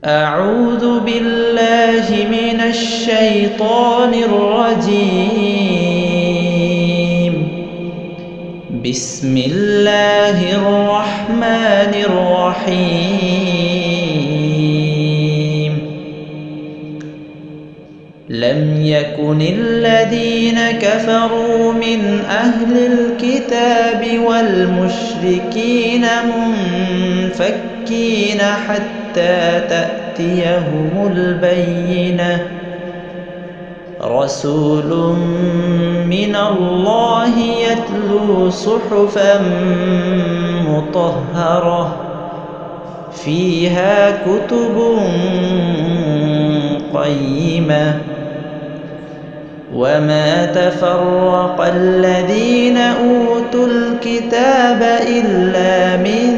أعوذ بالله من الشيطان الرجيم. بسم الله الرحمن الرحيم. لم يكن الذين كفروا من أهل الكتاب والمشركين منفكين حتى تأتيهم البينة. رسول من الله يتلو صحفا مطهرة فيها كتب قيمة. وما تفرق الذين أوتوا الكتاب إلا من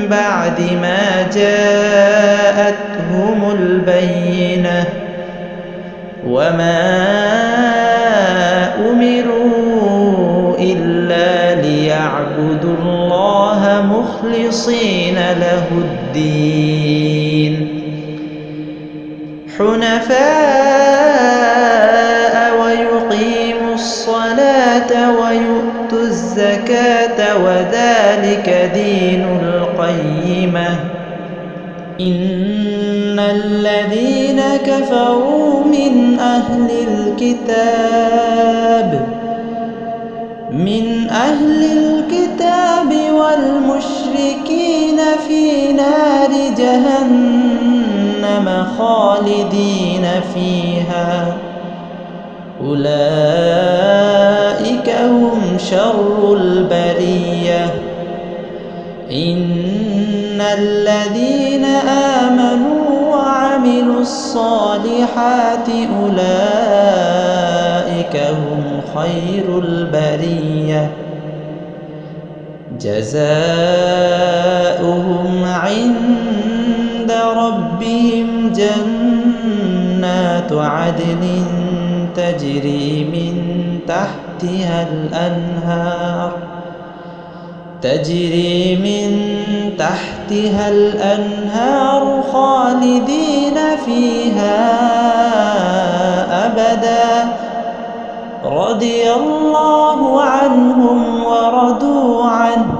بعد ما جاءتهم البينة. وما أمروا إلا ليعبدوا الله مخلصين له الدين حنفاء ويقيموا الصلاة ويؤتوا الزكاة وذلك دين القيمة. إن الذين كفروا من أهل الكتاب والمشركين في نار جهنم خالدين فيها أولئك هم شر البرية. إن الذين آمنوا وعملوا الصالحات أولئك هم خير البرية. جزاؤهم عند ربهم جنات عدن تجري من تحتها الأنهار خالدين فيها أبدا. رضي الله عنهم ورضوا عنه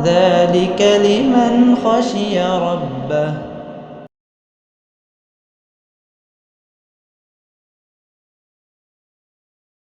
ذلك لمن خشي ربه.